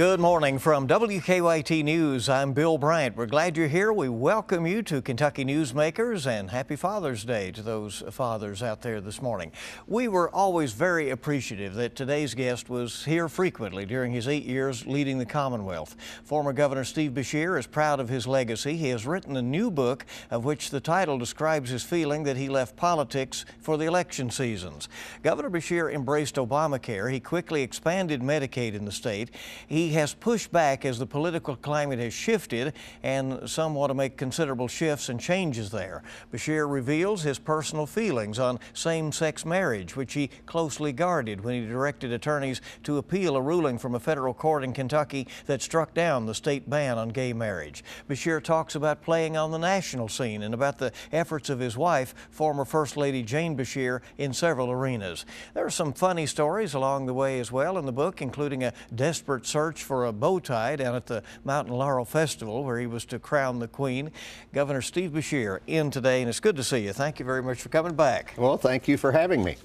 Good morning from WKYT News. I'm Bill Bryant. We're glad you're here. We welcome you to Kentucky Newsmakers, and happy Father's Day to those fathers out there this morning. We were always very appreciative that today's guest was here frequently during his 8 years leading the Commonwealth. Former Governor Steve Beshear is proud of his legacy. He has written a new book of which the title describes his feeling that he left politics for the election seasons. Governor Beshear embraced Obamacare. He quickly expanded Medicaid in the state. He has pushed back as the political climate has shifted, and some want to make considerable shifts and changes there. Beshear reveals his personal feelings on same-sex marriage, which he closely guarded when he directed attorneys to appeal a ruling from a federal court in Kentucky that struck down the state ban on gay marriage. Beshear talks about playing on the national scene and about the efforts of his wife, former First Lady Jane Beshear, in several arenas. There are some funny stories along the way as well in the book, including a desperate search for a bow tie down at the Mountain Laurel Festival where he was to crown the Queen. Governor Steve Beshear in today, and it's good to see you. Thank you very much for coming back. Well, thank you for having me.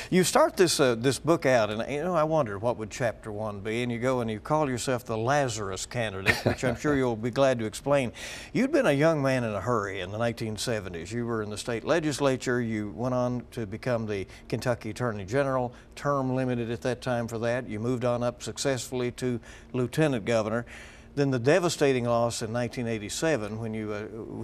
You start this book out, and I wondered what would chapter 1 be, and you go and you call yourself the Lazarus candidate, which I'm sure you'll be glad to explain. You'd been a young man in a hurry in the 1970s. You were in the state legislature. You went on to become the Kentucky Attorney General, term limited at that time for that. You moved on up successfully to lieutenant governor. Then the devastating loss in 1987 when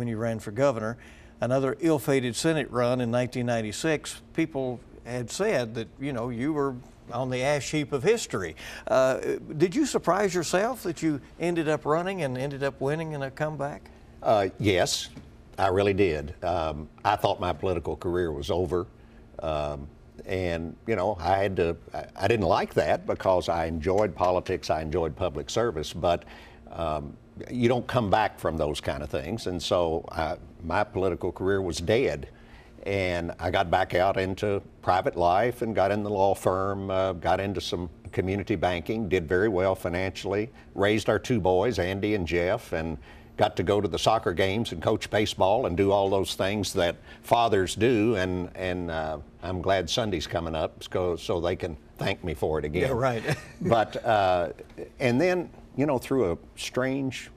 you ran for governor, another ill-fated Senate run in 1996. People had said that, you know, you were on the ash heap of history. Did you surprise yourself that you ended up running and ended up winning in a comeback? Yes, I really did. I thought my political career was over. And, you know, I didn't like that because I enjoyed politics, I enjoyed public service, but you don't come back from those kind of things. And so my political career was dead. And I got back out into private life and got in the law firm, got into some community banking, did very well financially, raised our two boys, Andy and Jeff, and got to go to the soccer games and coach baseball and do all those things that fathers do, and I'm glad Sunday's coming up so they can thank me for it again. Yeah, right. But and then, you know, through a strange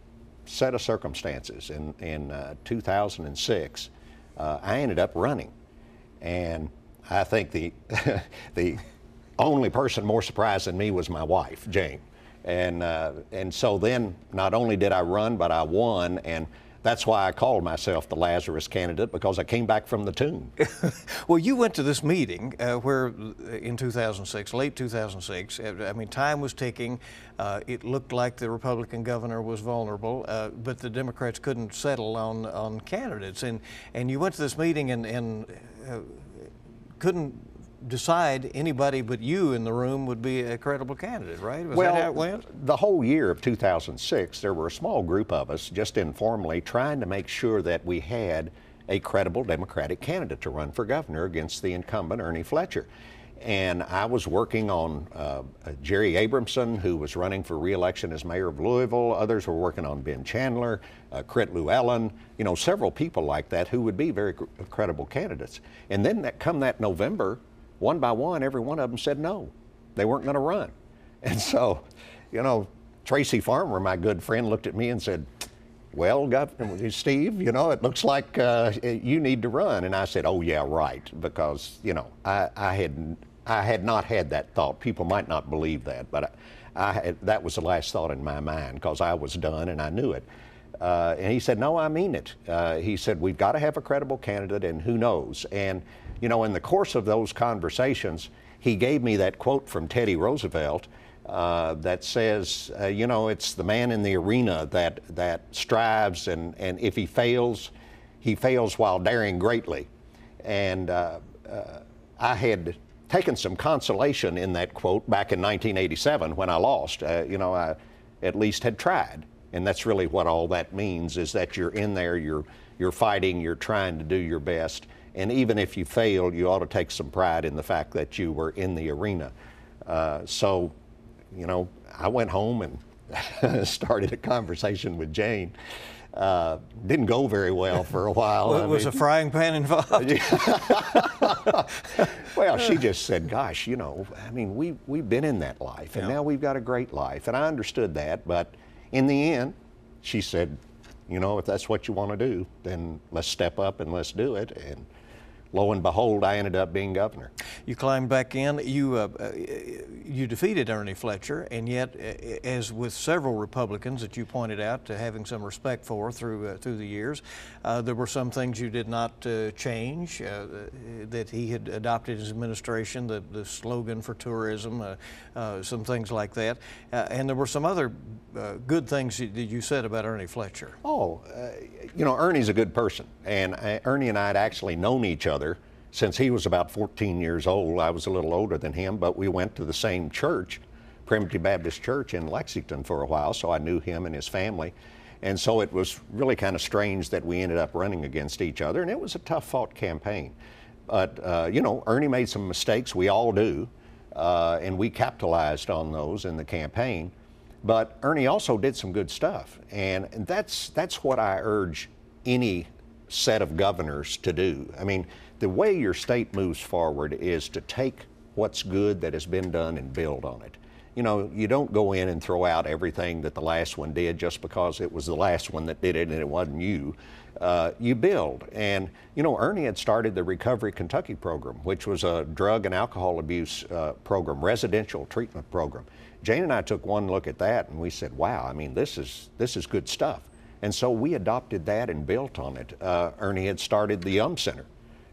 set of circumstances in 2006, I ended up running, and I think the the only person more surprised than me was my wife, Jane. And so then not only did I run, but I won, and that's why I called myself the Lazarus candidate, because I came back from the tomb. Well, you went to this meeting where in 2006, late 2006, I mean, time was ticking. It looked like the Republican governor was vulnerable, but the Democrats couldn't settle on candidates. And you went to this meeting and couldn't decide anybody but you in the room would be a credible candidate, right? Was that how it went? The whole year of 2006, there were a small group of us just informally trying to make sure that we had a credible Democratic candidate to run for governor against the incumbent Ernie Fletcher. And I was working on Jerry Abramson, who was running for re-election as mayor of Louisville. Others were working on Ben Chandler, Crit Llewellyn, you know, several people like that who would be very credible candidates. And then come that November, one by one, every one of them said no. They weren't going to run. And so, you know, Tracy Farmer, my good friend, looked at me and said, well, Governor Steve, you know, it looks like you need to run. And I said, oh, yeah, right, because, you know, I had not had that thought. People might not believe that, but that was the last thought in my mind, because I was done and I knew it. And he said, no, I mean it. He said, we've got to have a credible candidate, and who knows? And, you know, in the course of those conversations, he gave me that quote from Teddy Roosevelt that says, you know, it's the man in the arena that strives, and if he fails while daring greatly. And I had taken some consolation in that quote back in 1987 when I lost. You know, I at least had tried. And that's really what all that means, is that you're in there, you're fighting, you're trying to do your best. And even if you fail, you ought to take some pride in the fact that you were in the arena. So, you know, I went home and started a conversation with Jane. Didn't go very well for a while. Well, was a frying pan involved? Well, she just said, gosh, you know, I mean, we've been in that life, and now we've got a great life. And I understood that, but in the end, she said, you know, if that's what you want to do, then let's step up and let's do it. And lo and behold, I ended up being governor. You climbed back in. You defeated Ernie Fletcher, and yet, as with several Republicans that you pointed out to having some respect for through the years, there were some things you did not change that he had adopted his administration, the slogan for tourism, some things like that, and there were some other good things that you said about Ernie Fletcher. Oh, you know, Ernie's a good person, and Ernie and I had actually known each other since he was about 14 years old. I was a little older than him, but we went to the same church, Primitive Baptist Church in Lexington, for a while, so I knew him and his family. And so it was really kind of strange that we ended up running against each other, and it was a tough-fought campaign. But, you know, Ernie made some mistakes, we all do, and we capitalized on those in the campaign. But Ernie also did some good stuff, and that's what I urge any set of governors to do. I mean, the way your state moves forward is to take what's good that has been done and build on it. You know, you don't go in and throw out everything that the last one did just because it was the last one that did it and it wasn't you. You build. And, you know, Ernie had started the Recovery Kentucky program, which was a drug and alcohol abuse program, residential treatment program. Jane and I took one look at that and we said, wow, I mean, this is good stuff. And so we adopted that and built on it. Ernie had started the Center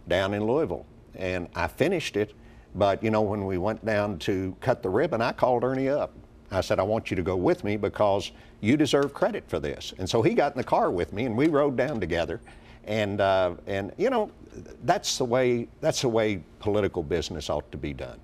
down in Louisville, and I finished it. But, you know, when we went down to cut the ribbon, I called Ernie up. I said, I want you to go with me because you deserve credit for this. And so he got in the car with me and we rode down together. And you know, that's the way political business ought to be done.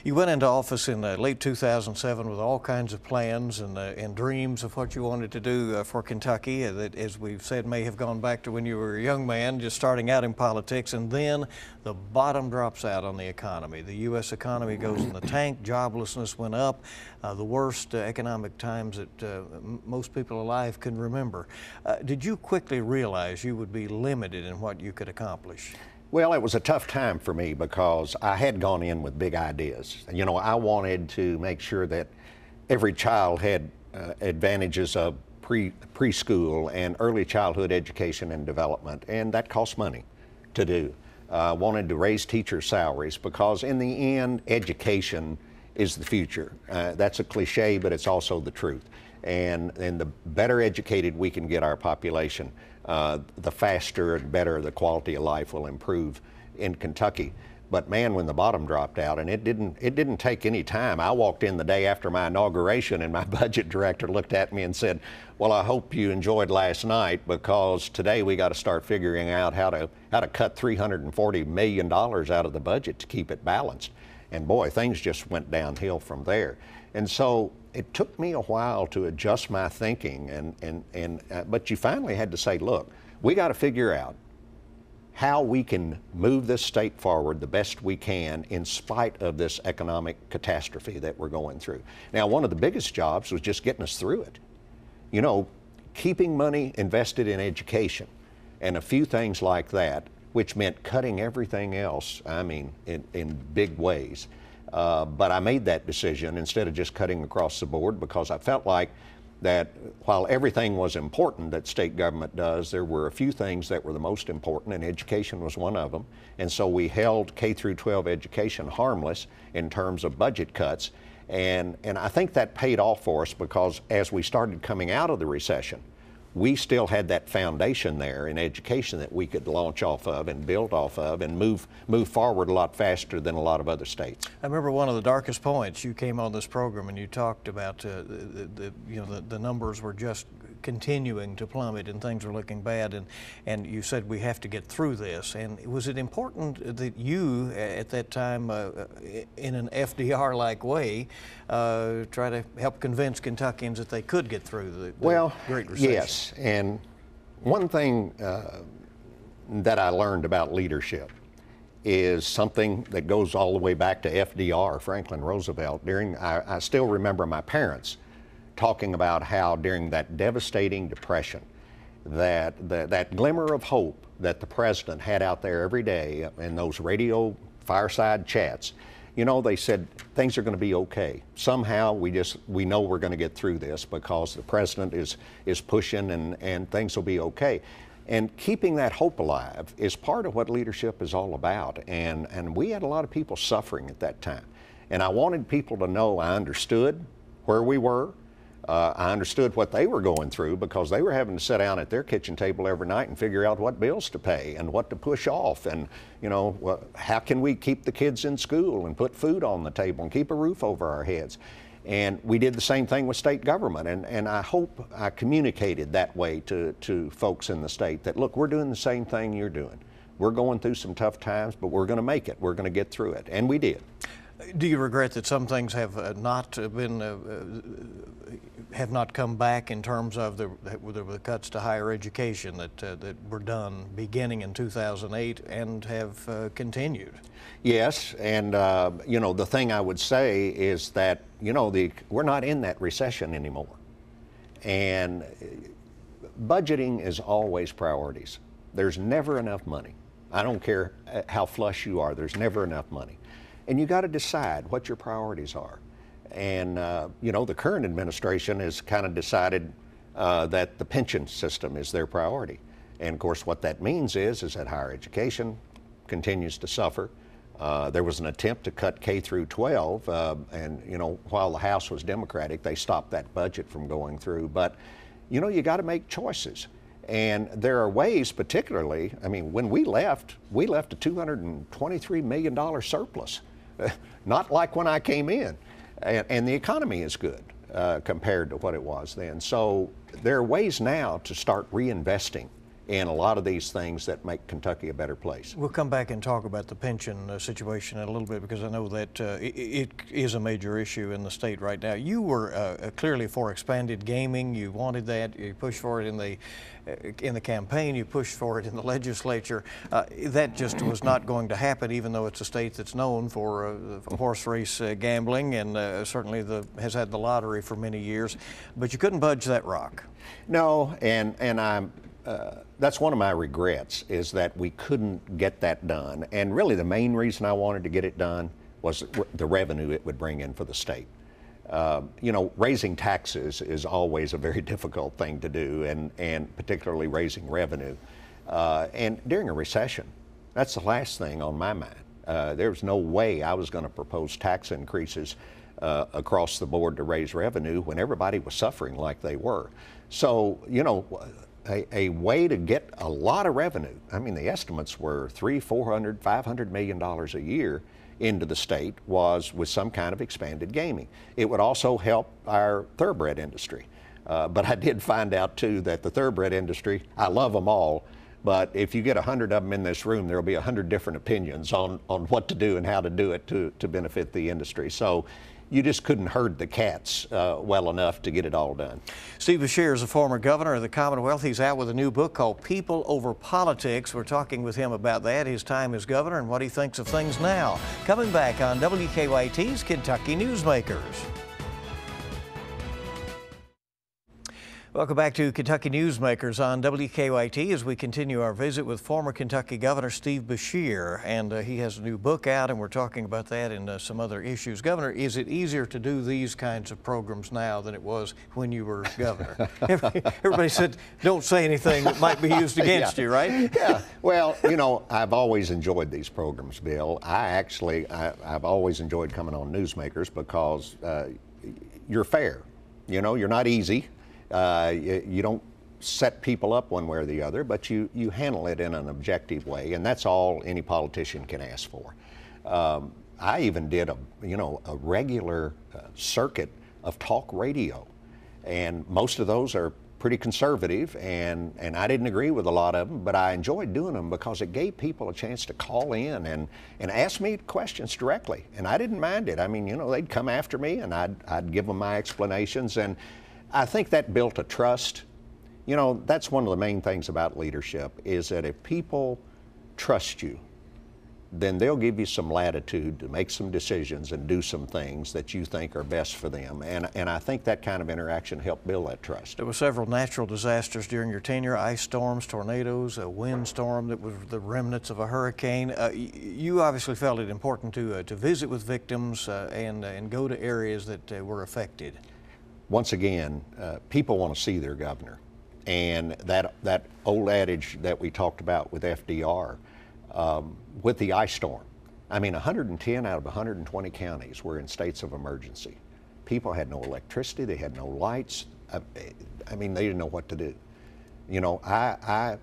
You went into office in late 2007 with all kinds of plans and dreams of what you wanted to do for Kentucky that, as we've said, may have gone back to when you were a young man just starting out in politics, and then the bottom drops out on the economy. The U.S. economy goes in the tank, joblessness went up, the worst economic times that most people alive can remember. Did you quickly realize you would be limited in what you could accomplish? Well, it was a tough time for me because I had gone in with big ideas. You know, I wanted to make sure that every child had advantages of preschool and early childhood education and development, and that costs money to do. Wanted to raise teacher salaries because in the end, education is the future. That's a cliche, but it's also the truth. And the better educated we can get our population, the faster and better the quality of life will improve in Kentucky. But man, when the bottom dropped out, and it didn't take any time. I walked in the day after my inauguration and my budget director looked at me and said, well, I hope you enjoyed last night because today we got to start figuring out how to cut $340 million out of the budget to keep it balanced. And boy, things just went downhill from there. And so it took me a while to adjust my thinking, but you finally had to say, look, we got to figure out how we can move this state forward the best we can in spite of this economic catastrophe that we're going through. Now, one of the biggest jobs was just getting us through it. You know, keeping money invested in education and a few things like that, which meant cutting everything else, I mean, in big ways. But I made that decision instead of just cutting across the board because I felt like that while everything was important that state government does, there were a few things that were the most important, and education was one of them. And so we held K through 12 education harmless in terms of budget cuts. And I think that paid off for us because as we started coming out of the recession, we still had that foundation there in education that we could launch off of and build off of and move forward a lot faster than a lot of other states. I remember one of the darkest points you came on this program and you talked about the numbers were just continuing to plummet and things were looking bad, and you said we have to get through this. And was it important that you at that time in an FDR-like way try to help convince Kentuckians that they could get through the Great Recession? Yes. And one thing that I learned about leadership is something that goes all the way back to FDR, Franklin Roosevelt. I still remember my parents talking about how during that devastating depression, that glimmer of hope that the president had out there every day in those radio fireside chats. You know, they said things are going to be okay. Somehow we know we're going to get through this because the president is pushing and things will be okay. And keeping that hope alive is part of what leadership is all about. And we had a lot of people suffering at that time. And I wanted people to know I understood where we were. I understood what they were going through because they were having to sit down at their kitchen table every night and figure out what bills to pay and what to push off and, you know, how can we keep the kids in school and put food on the table and keep a roof over our heads. And we did the same thing with state government, and I hope I communicated that way to folks in the state that, look, we're doing the same thing you're doing. We're going through some tough times, but we're going to make it. We're going to get through it, and we did. Do you regret that some things have not been have not come back in terms of the cuts to higher education that were done beginning in 2008 and have continued? Yes, and you know, the thing I would say is that, you know, we're not in that recession anymore, and budgeting is always priorities. There's never enough money. I don't care how flush you are. There's never enough money. And you got to decide what your priorities are. And, you know, the current administration has kind of decided that the pension system is their priority. And, of course, what that means is that higher education continues to suffer. There was an attempt to cut K through 12, and, you know, while the House was Democratic, they stopped that budget from going through. But, you know, you got to make choices. And there are ways, particularly, I mean, when we left a $223 million surplus. Not like when I came in. And the economy is good compared to what it was then. So there are ways now to start reinvesting in a lot of these things that make Kentucky a better place. We'll come back and talk about the pension situation in a little bit because I know that it is a major issue in the state right now. You were clearly for expanded gaming. You wanted that. You pushed for it in the campaign. You pushed for it in the legislature. That just was not going to happen, even though it's a state that's known for horse race gambling and certainly has had the lottery for many years. But you couldn't budge that rock. No, and that's one of my regrets, is that we couldn't get that done. And really the main reason I wanted to get it done was the revenue it would bring in for the state. You know, raising taxes is always a very difficult thing to do, and particularly raising revenue. And during a recession, that's the last thing on my mind. There was no way I was going to propose tax increases across the board to raise revenue when everybody was suffering like they were. So, you know, a way to get a lot of revenue. I mean, the estimates were $300, $400, $500 million a year into the state was with some kind of expanded gaming. It would also help our thoroughbred industry. But I did find out too that the thoroughbred industry, I love them all, but if you get 100 of them in this room, there'll be 100 different opinions on what to do and how to do it to benefit the industry. So you just couldn't herd the cats well enough to get it all done. Steve Beshear is a former governor of the Commonwealth. He's out with a new book called People Over Politics. We're talking with him about that, his time as governor, and what he thinks of things now. Coming back on WKYT's Kentucky Newsmakers. Welcome back to Kentucky Newsmakers on WKYT as we continue our visit with former Kentucky Governor Steve Beshear. And he has a new book out, and we're talking about that and some other issues. Governor, is it easier to do these kinds of programs now than it was when you were governor? Everybody said, don't say anything that might be used against you, right? Yeah. Well, you know, I've always enjoyed these programs, Bill. I've always enjoyed coming on Newsmakers because you're fair. You know, you're not easy. You don't set people up one way or the other, but you handle it in an objective way, and that's all any politician can ask for. I even did a regular circuit of talk radio, and most of those are pretty conservative, and I didn't agree with a lot of them, but I enjoyed doing them because it gave people a chance to call in and ask me questions directly, and I didn't mind it. I mean, you know, they'd come after me, and I'd give them my explanations, and I think that built a trust. You know, that's one of the main things about leadership, is that if people trust you, then they'll give you some latitude to make some decisions and do some things that you think are best for them. And I think that kind of interaction helped build that trust. There were several natural disasters during your tenure: ice storms, tornadoes, a windstorm that was the remnants of a hurricane. You obviously felt it important to visit with victims and go to areas that were affected. Once again, people want to see their governor. And that old adage that we talked about with FDR, with the ice storm, I mean, 110 out of 120 counties were in states of emergency. People had no electricity, they had no lights. I mean, they didn't know what to do. You know, I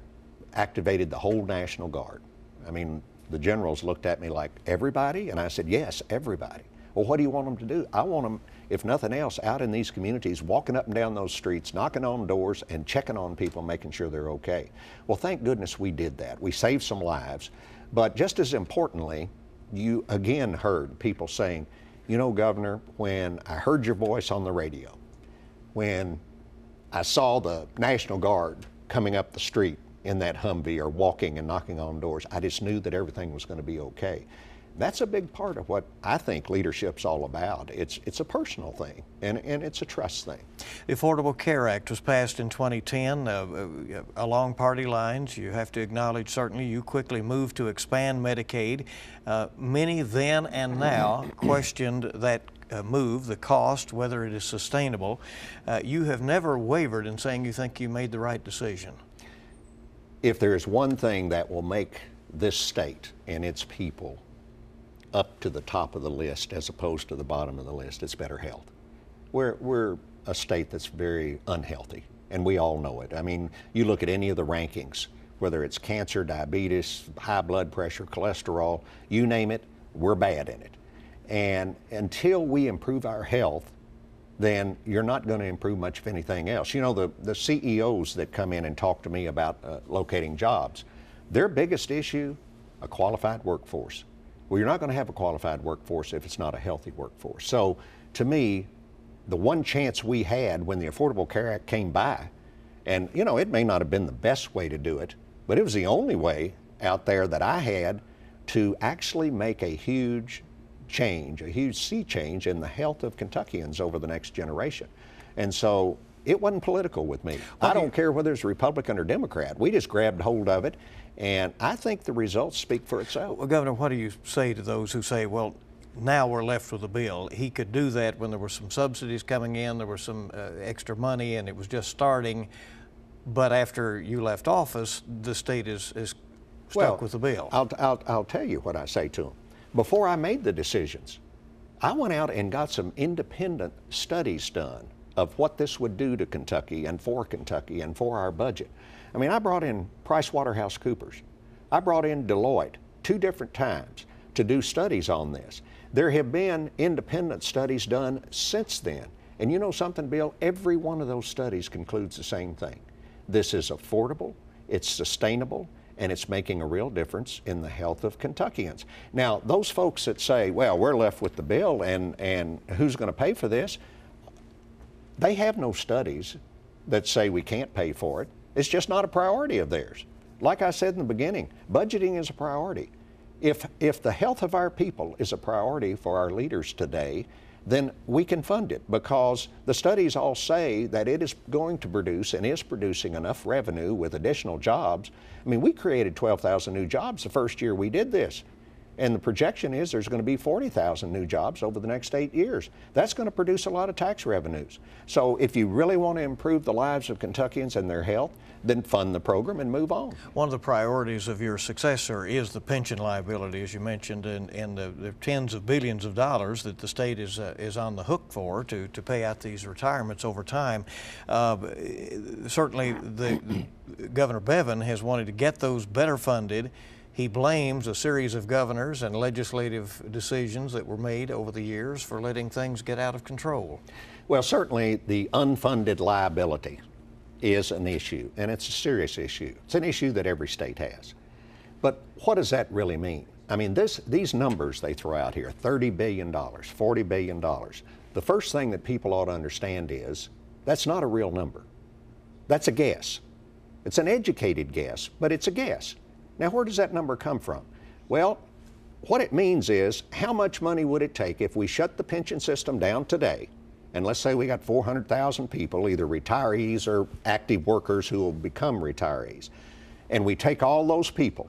activated the whole National Guard. I mean, the generals looked at me like, everybody? And I said, yes, everybody. Well, what do you want them to do? I want them, if nothing else, out in these communities, walking up and down those streets, knocking on doors and checking on people, making sure they're okay. Well, thank goodness we did that. We saved some lives. But just as importantly, you again heard people saying, you know, Governor, when I heard your voice on the radio, when I saw the National Guard coming up the street in that Humvee or walking and knocking on doors, I just knew that everything was going to be okay. That's a big part of what I think leadership's all about. It's a personal thing, and it's a trust thing. The Affordable Care Act was passed in 2010 along party lines. You have to acknowledge, certainly, you quickly moved to expand Medicaid. Many then and now questioned that move, the cost, whether it is sustainable. You have never wavered in saying you think you made the right decision. If there is one thing that will make this state and its people up to the top of the list as opposed to the bottom of the list, it's better health. We're a state that's very unhealthy, and we all know it. I mean, you look at any of the rankings, whether it's cancer, diabetes, high blood pressure, cholesterol, you name it, we're bad in it. And until we improve our health, then you're not going to improve much of anything else. You know, the CEOs that come in and talk to me about locating jobs, their biggest issue, a qualified workforce. Well, you're not going to have a qualified workforce if it's not a healthy workforce. So to me, the one chance we had when the Affordable Care Act came by, and you know, it may not have been the best way to do it, but it was the only way out there that I had to actually make a huge change, a huge sea change in the health of Kentuckians over the next generation. And so it wasn't political with me. I don't care whether it's Republican or Democrat. We just grabbed hold of it, and I think the results speak for itself. Well, Governor, what do you say to those who say, well, now we're left with a bill? He could do that when there were some subsidies coming in, there was some extra money, and it was just starting. But after you left office, the state is stuck with the bill. I'll tell you what I say to them. Before I made the decisions, I went out and got some independent studies done of what this would do to Kentucky and for our budget. I mean, I brought in PricewaterhouseCoopers. I brought in Deloitte 2 different times to do studies on this. There have been independent studies done since then. And you know something, Bill? Every one of those studies concludes the same thing. This is affordable, it's sustainable, and it's making a real difference in the health of Kentuckians. Now, those folks that say, well, we're left with the bill and who's going to pay for this? They have no studies that say we can't pay for it. It's just not a priority of theirs. Like I said in the beginning, budgeting is a priority. If the health of our people is a priority for our leaders today, then we can fund it, because the studies all say that it is going to produce and is producing enough revenue with additional jobs. I mean, we created 12,000 new jobs the first year we did this. And the projection is there's going to be 40,000 new jobs over the next 8 years. That's going to produce a lot of tax revenues. So if you really want to improve the lives of Kentuckians and their health, then fund the program and move on. One of the priorities of your successor is the pension liability, as you mentioned, and the tens of billions of dollars that the state is on the hook for to pay out these retirements over time. Certainly, Governor Bevin has wanted to get those better funded. He blames a series of governors and legislative decisions that were made over the years for letting things get out of control. Well, certainly the unfunded liability is an issue, and it's a serious issue. It's an issue that every state has. But what does that really mean? I mean, these numbers they throw out here, $30 billion, $40 billion, the first thing that people ought to understand is that's not a real number. That's a guess. It's an educated guess, but it's a guess. Now, where does that number come from? Well, what it means is, how much money would it take if we shut the pension system down today, and let's say we got 400,000 people, either retirees or active workers who will become retirees, and we take all those people,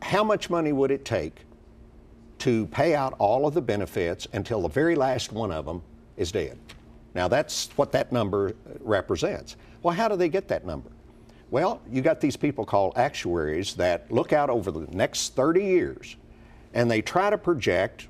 how much money would it take to pay out all of the benefits until the very last one of them is dead? Now that's what that number represents. Well, how do they get that number? Well, you got these people called actuaries that look out over the next 30 years and they try to project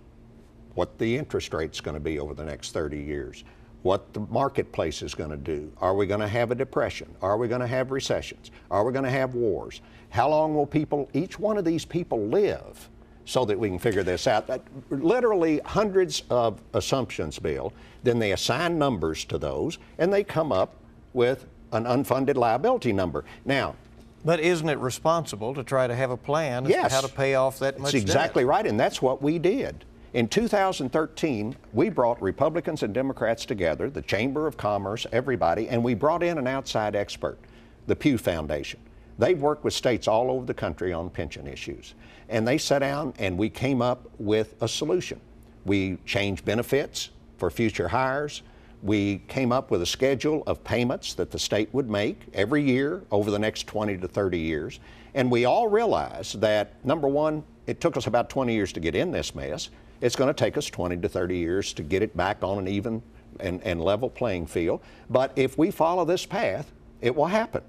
what the interest rate's going to be over the next 30 years, what the marketplace is going to do. Are we going to have a depression? Are we going to have recessions? Are we going to have wars? How long will each one of these people live, so that we can figure this out? Literally hundreds of assumptions, Bill. Then they assign numbers to those, and they come up with an unfunded liability number. Now, but isn't it responsible to try to have a plan as yes, to how to pay off that much debt? That's exactly right, and that's what we did. In 2013, we brought Republicans and Democrats together, the Chamber of Commerce, everybody, and we brought in an outside expert, the Pew Foundation. They've worked with states all over the country on pension issues. And they sat down and we came up with a solution. We changed benefits for future hires. We came up with a schedule of payments that the state would make every year over the next 20 to 30 years. And we all realized that, number one, it took us about 20 years to get in this mess. It's going to take us 20 to 30 years to get it back on an even and level playing field. But if we follow this path, it will happen.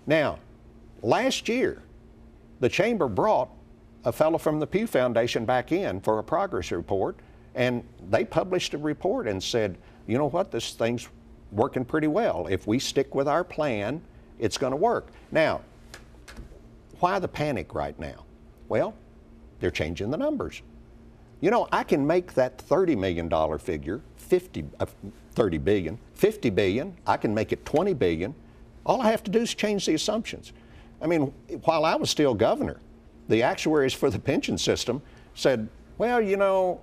Now, last year, the Chamber brought a fellow from the Pew Foundation back in for a progress report, and they published a report and said, you know what, this thing's working pretty well. If we stick with our plan, it's going to work. Now, why the panic right now? Well, they're changing the numbers. You know, I can make that $30 million figure 30 billion, 50 billion, I can make it 20 billion. All I have to do is change the assumptions. I mean, while I was still governor, the actuaries for the pension system said, well, you know,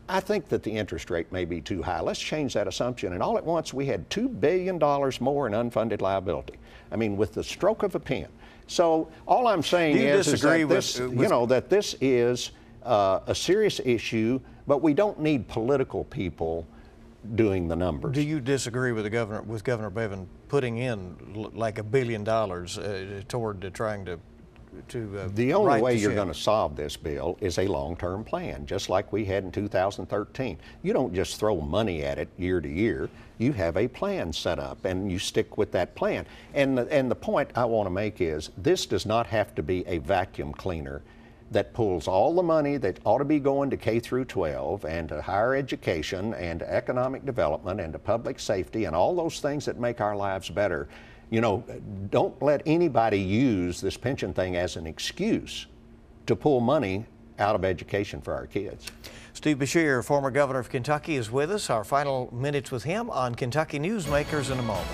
I think that the interest rate may be too high. Let's change that assumption. And all at once, we had $2 billion more in unfunded liability. I mean, with the stroke of a pen. So all I'm saying is that this, you know, that this is a serious issue, but we don't need political people doing the numbers. Do you disagree with Governor Bevin putting in like $1 billion toward trying to the only way you're going to solve this, Bill, is a long-term plan, just like we had in 2013. You don't just throw money at it year to year. You have a plan set up, and you stick with that plan. And the point I want to make is this does not have to be a vacuum cleaner that pulls all the money that ought to be going to K through 12 and to higher education and to economic development and to public safety and all those things that make our lives better. You know, don't let anybody use this pension thing as an excuse to pull money out of education for our kids. Steve Beshear, former governor of Kentucky, is with us. Our final minutes with him on Kentucky Newsmakers in a moment.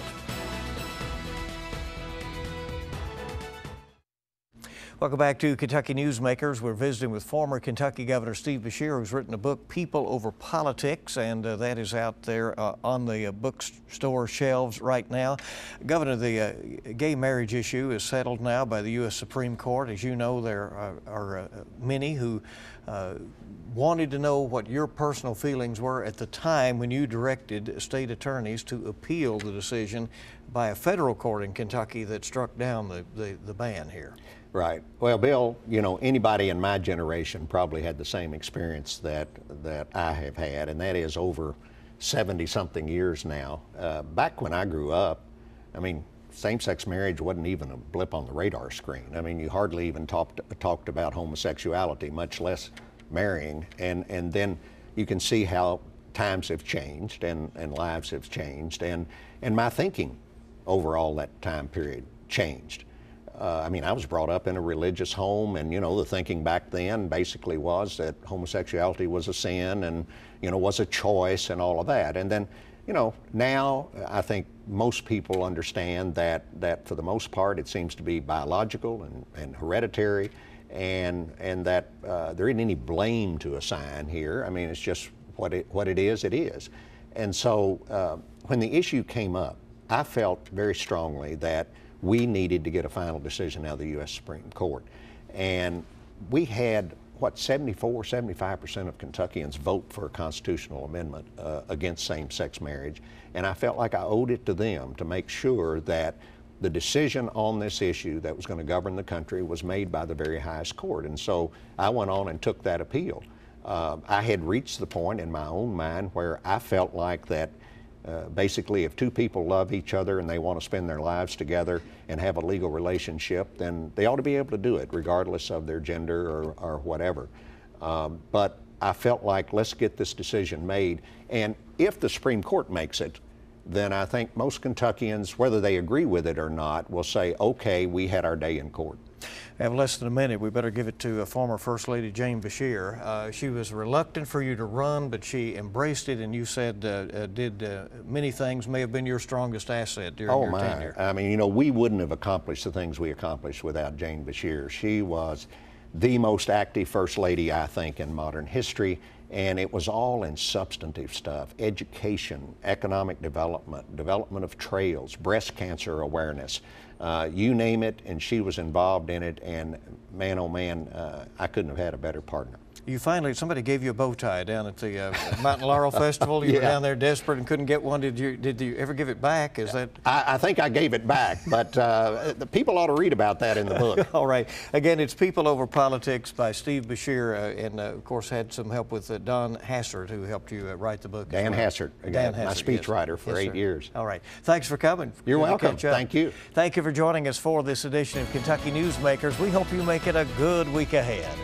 Welcome back to Kentucky Newsmakers. We're visiting with former Kentucky Governor Steve Beshear, who's written a book, People Over Politics, and that is out there on the bookstore shelves right now. Governor, the gay marriage issue is settled now by the U.S. Supreme Court. As you know, there are many who wanted to know what your personal feelings were at the time when you directed state attorneys to appeal the decision by a federal court in Kentucky that struck down the ban here. Right. Well, Bill, you know, anybody in my generation probably had the same experience that I have had, and that is over 70-something years now. Back when I grew up, I mean, same-sex marriage wasn't even a blip on the radar screen. I mean, you hardly even talked about homosexuality, much less marrying. And then you can see how times have changed and lives have changed, and my thinking over all that time period changed. I mean, I was brought up in a religious home, and, you know, the thinking back then basically was that homosexuality was a sin and, you know, was a choice and all of that. And then, you know, now I think most people understand that for the most part it seems to be biological and hereditary, and that there isn't any blame to assign here. I mean, it's just what it is, it is. And so when the issue came up, I felt very strongly that we needed to get a final decision out of the U.S. Supreme Court. And we had what, 74, 75% of Kentuckians vote for a constitutional amendment against same-sex marriage, and I felt like I owed it to them to make sure that the decision on this issue that was going to govern the country was made by the very highest court. And so I went on and took that appeal. I had reached the point in my own mind where I felt like that basically if two people love each other and they want to spend their lives together and have a legal relationship, then they ought to be able to do it regardless of their gender or whatever. But I felt like, let's get this decision made, and if the Supreme Court makes it, then I think most Kentuckians, whether they agree with it or not, will say, okay, we had our day in court. We have less than a minute. We better give it to former First Lady Jane Beshear. She was reluctant for you to run, but she embraced it, and you said did many things, may have been your strongest asset during your tenure. I mean, you know, we wouldn't have accomplished the things we accomplished without Jane Beshear. She was the most active First Lady, I think, in modern history, and it was all in substantive stuff: education, economic development, development of trails, breast cancer awareness, you name it, and she was involved in it, and man, oh man, I couldn't have had a better partner. You finally, somebody gave you a bow tie down at the Mountain Laurel Festival. You were down there desperate and couldn't get one. Did you ever give it back? Is that? I think I gave it back, but the people ought to read about that in the book. All right. Again, it's People Over Politics by Steve Beshear, and of course had some help with Don Hassert, who helped you write the book. Dan Hassert, Dan Hassert, my speechwriter for 8 years. All right. Thanks for coming. You're welcome. Thank you. Thank you for joining us for this edition of Kentucky Newsmakers. We hope you make it a good week ahead.